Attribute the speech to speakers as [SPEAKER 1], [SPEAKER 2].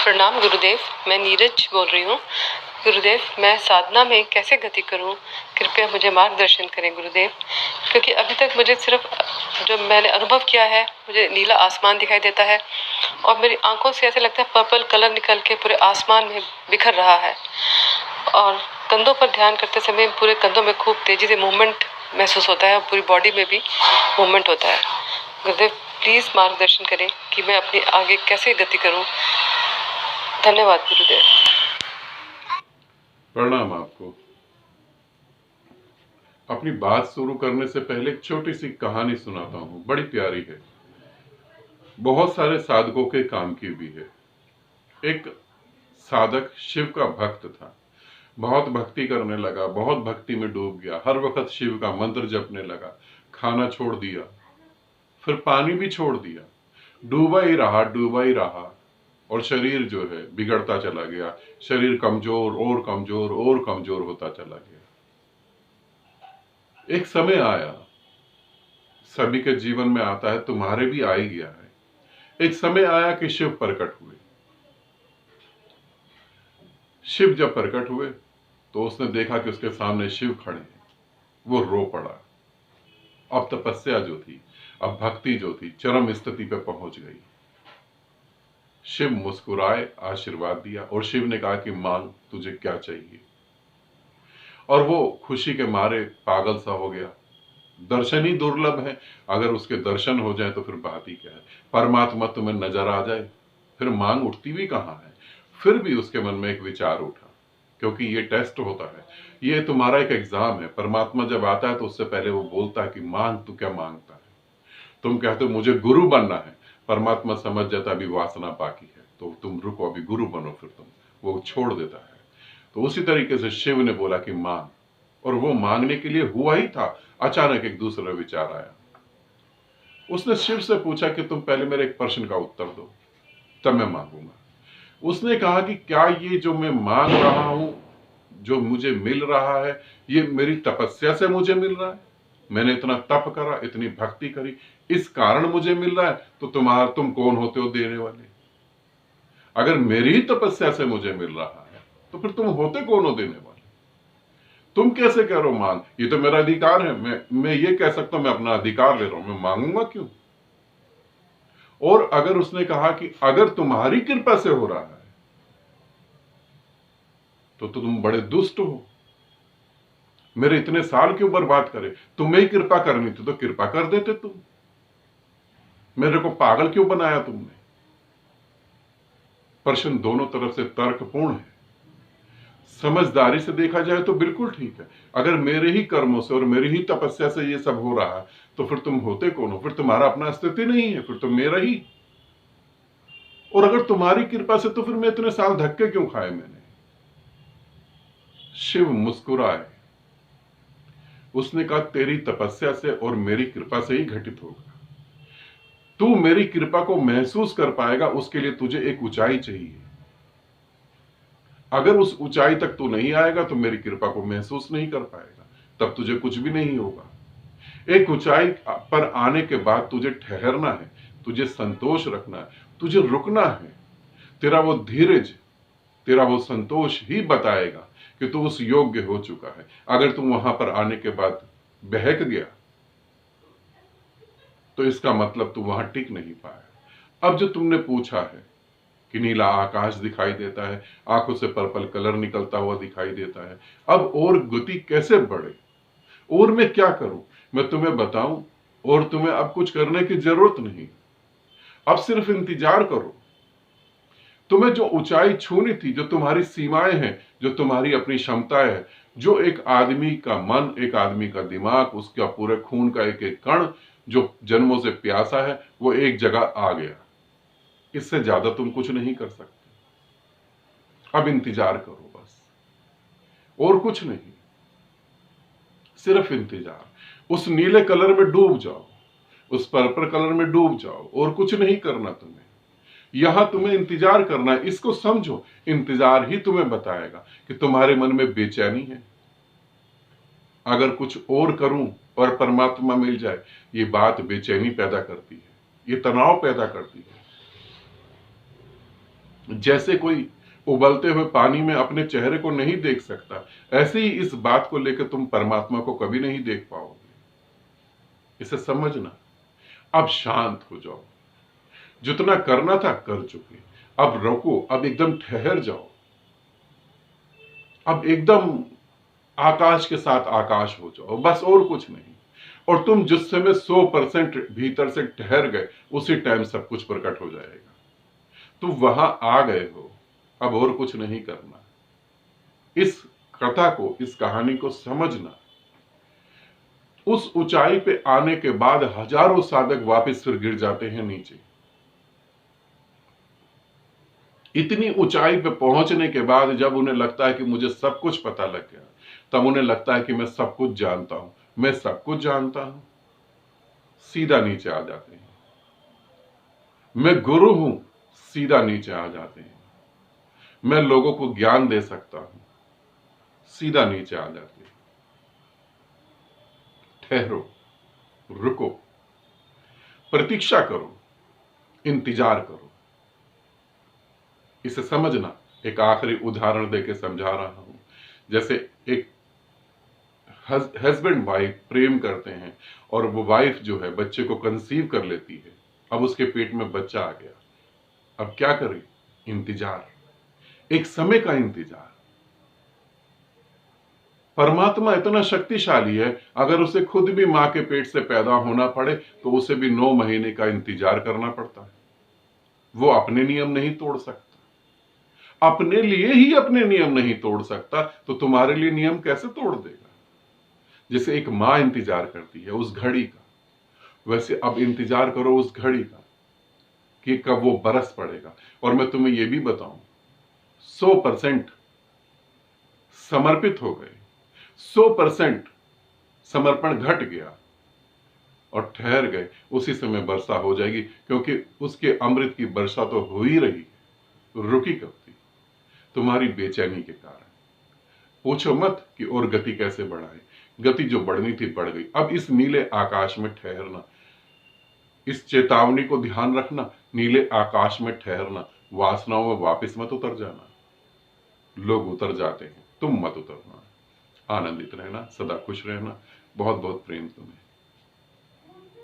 [SPEAKER 1] प्रणाम गुरुदेव, मैं नीरज बोल रही हूँ। गुरुदेव, मैं साधना में कैसे गति करूँ? कृपया मुझे मार्गदर्शन करें गुरुदेव। क्योंकि अभी तक मुझे सिर्फ जो मैंने अनुभव किया है, मुझे नीला आसमान दिखाई देता है और मेरी आंखों से ऐसे लगता है पर्पल कलर निकल के पूरे आसमान में बिखर रहा है। और कंधों पर ध्यान करते समय पूरे कंधों में खूब तेजी से मूवमेंट महसूस होता है और पूरी बॉडी में भी मूवमेंट होता है। गुरुदेव, प्लीज़ मार्गदर्शन करें कि मैं अपनी आगे कैसे गति करूं। धन्यवाद गुरुदेव।
[SPEAKER 2] प्रणाम आपको। अपनी बात शुरू करने से पहले एक छोटी सी कहानी सुनाता हूँ, बड़ी प्यारी है, बहुत सारे साधकों के काम की भी है। एक साधक शिव का भक्त था, बहुत भक्ति करने लगा, बहुत भक्ति में डूब गया, हर वक्त शिव का मंत्र जपने लगा, खाना छोड़ दिया, फिर पानी भी छोड़ दिया, डूबा ही रहा और शरीर जो है बिगड़ता चला गया। शरीर कमजोर और कमजोर और कमजोर होता चला गया। एक समय आया, सभी के जीवन में आता है, तुम्हारे भी आ ही गया है। एक समय आया कि शिव प्रकट हुए। शिव जब प्रकट हुए तो उसने देखा कि उसके सामने शिव खड़े हैं। वो रो पड़ा। अब तपस्या जो थी, अब भक्ति जो थी, चरम स्थिति पे पहुंच गई। शिव मुस्कुराए, आशीर्वाद दिया और शिव ने कहा कि मांग, तुझे क्या चाहिए। और वो खुशी के मारे पागल सा हो गया। दर्शन ही दुर्लभ है, अगर उसके दर्शन हो जाए तो फिर बात ही क्या है। परमात्मा तुम्हें नजर आ जाए, फिर मांग उठती भी कहाँ है। फिर भी उसके मन में एक विचार उठा, क्योंकि ये टेस्ट होता है, ये तुम्हारा एक एग्जाम है। परमात्मा जब आता है तो उससे पहले वो बोलता है कि मांग, तू क्या मांगता है। तुम कहते हो मुझे गुरु बनना है, परमात्मा समझ जाता अभी वासना बाकी है, तो तुम रुको, अभी गुरु बनो, फिर तुम, वो छोड़ देता है। तो उसी तरीके से शिव ने बोला कि मांग, और वो मांगने के लिए हुआ ही था। अचानक एक दूसरा विचार आया। उसने शिव से पूछा कि तुम पहले मेरे एक प्रश्न का उत्तर दो, तब मैं मांगूंगा। उसने कहा कि क्या ये जो मैं मांग रहा हूं, जो मुझे मिल रहा है, ये मेरी तपस्या से मुझे मिल रहा है? मैंने इतना तप करा, इतनी भक्ति करी, इस कारण मुझे मिल रहा है? तो तुम कौन होते हो देने वाले? अगर मेरी ही तपस्या से मुझे मिल रहा है तो फिर तुम होते कौन हो देने वाले? तुम कैसे कह रहे हो मांग? ये तो मेरा अधिकार है, मैं ये कह सकता हूं मैं अपना अधिकार ले रहा हूं, मैं मांगूंगा क्यों? और अगर उसने कहा कि अगर तुम्हारी कृपा से हो रहा है तो तुम बड़े दुष्ट हो, मेरे इतने साल क्यों बर्बाद करे? तुम्हें ही कृपा करनी थी तो कृपा कर देते तुम, मेरे को पागल क्यों बनाया तुमने? प्रश्न दोनों तरफ से तर्कपूर्ण है। समझदारी से देखा जाए तो बिल्कुल ठीक है। अगर मेरे ही कर्मों से और मेरी ही तपस्या से ये सब हो रहा है तो फिर तुम होते कौन हो? फिर तुम्हारा अपना अस्तित्व नहीं है, फिर तो मेरा ही। और अगर तुम्हारी कृपा से तो फिर मैं इतने साल धक्के क्यों खाए मैंने? शिव मुस्कुराए। उसने कहा तेरी तपस्या से और मेरी कृपा से ही घटित होगा। तू मेरी कृपा को महसूस कर पाएगा, उसके लिए तुझे एक ऊंचाई चाहिए। अगर उस ऊंचाई तक तू नहीं आएगा तो मेरी कृपा को महसूस नहीं कर पाएगा, तब तुझे कुछ भी नहीं होगा। एक ऊंचाई पर आने के बाद तुझे ठहरना है, तुझे संतोष रखना है, तुझे रुकना है। तेरा वो धीरज, तेरा वो संतोष ही बताएगा कि तू उस योग्य हो चुका है। अगर तू वहां पर आने के बाद बहक गया तो इसका मतलब तू वहां टिक नहीं पाया। अब जो तुमने पूछा है कि नीला आकाश दिखाई देता है, आंखों से पर्पल कलर निकलता हुआ दिखाई देता है, अब और गति कैसे बढ़े, और मैं क्या करूं? मैं तुम्हें बताऊं, और तुम्हें अब कुछ करने की जरूरत नहीं, अब सिर्फ इंतजार करो। तुम्हें जो ऊंचाई छूनी थी, जो तुम्हारी सीमाएं हैं, जो तुम्हारी अपनी क्षमताएं है, जो एक आदमी का मन, एक आदमी का दिमाग, उसका पूरे खून का एक एक कण जो जन्मों से प्यासा है, वो एक जगह आ गया। इससे ज्यादा तुम कुछ नहीं कर सकते। अब इंतजार करो बस, और कुछ नहीं, सिर्फ इंतजार। उस नीले कलर में डूब जाओ, उस पर्पल कलर में डूब जाओ, और कुछ नहीं करना तुम्हें। यहां तुम्हें इंतजार करना है, इसको समझो। इंतजार ही तुम्हें बताएगा कि तुम्हारे मन में बेचैनी है। अगर कुछ और करूं और परमात्मा मिल जाए, ये बात बेचैनी पैदा करती है, ये तनाव पैदा करती है। जैसे कोई उबलते हुए पानी में अपने चेहरे को नहीं देख सकता, ऐसे ही इस बात को लेकर तुम परमात्मा को कभी नहीं देख पाओगे। इसे समझना। अब शांत हो जाओ, जितना करना था कर चुके, अब रोको, अब एकदम ठहर जाओ, अब एकदम आकाश के साथ आकाश हो जाओ, बस और कुछ नहीं। और तुम जिस समय 100% भीतर से ठहर गए, उसी टाइम सब कुछ प्रकट हो जाएगा। तुम वहां आ गए हो, अब और कुछ नहीं करना। इस कथा को, इस कहानी को समझना। उस ऊंचाई पे आने के बाद हजारों साधक वापस फिर गिर जाते हैं नीचे। इतनी ऊंचाई पे पहुंचने के बाद जब उन्हें लगता है कि मुझे सब कुछ पता लग गया, तब उन्हें लगता है कि मैं सब कुछ जानता हूं, मैं सब कुछ जानता हूं, सीधा नीचे आ जाते हैं। मैं गुरु हूं, सीधा नीचे आ जाते हैं। मैं लोगों को ज्ञान दे सकता हूं, सीधा नीचे आ जाते हैं। ठहरो, रुको, प्रतीक्षा करो, इंतजार करो। इसे समझना। एक आखिरी उदाहरण देके समझा रहा हूं। जैसे एक हस्बैंड वाइफ प्रेम करते हैं और वो वाइफ जो है बच्चे को कंसीव कर लेती है। अब उसके पेट में बच्चा आ गया, अब क्या करे? इंतजार, एक समय का इंतजार। परमात्मा इतना शक्तिशाली है, अगर उसे खुद भी मां के पेट से पैदा होना पड़े तो उसे भी 9 महीने का इंतजार करना पड़ता है। वो अपने नियम नहीं तोड़ सकता। अपने लिए ही अपने नियम नहीं तोड़ सकता तो तुम्हारे लिए नियम कैसे तोड़ देगा? जैसे एक मां इंतजार करती है उस घड़ी का, वैसे अब इंतजार करो उस घड़ी का कि कब वो बरस पड़ेगा। और मैं तुम्हें यह भी बताऊं, 100% समर्पित हो गए, 100% समर्पण घट गया और ठहर गए, उसी समय वर्षा हो जाएगी। क्योंकि उसके अमृत की वर्षा तो हो ही रही है, रुकी कब थी? तुम्हारी बेचैनी के कारण। पूछो मत कि और गति कैसे बढ़ाए, गति जो बढ़नी थी बढ़ गई। अब इस नीले आकाश में ठहरना, इस चेतावनी को ध्यान रखना, नीले आकाश में ठहरना। वासनाओं में वापस मत उतर जाना। लोग उतर जाते हैं, तुम मत उतरना। आनंदित रहना, सदा खुश रहना। बहुत बहुत प्रेम तुम्हें।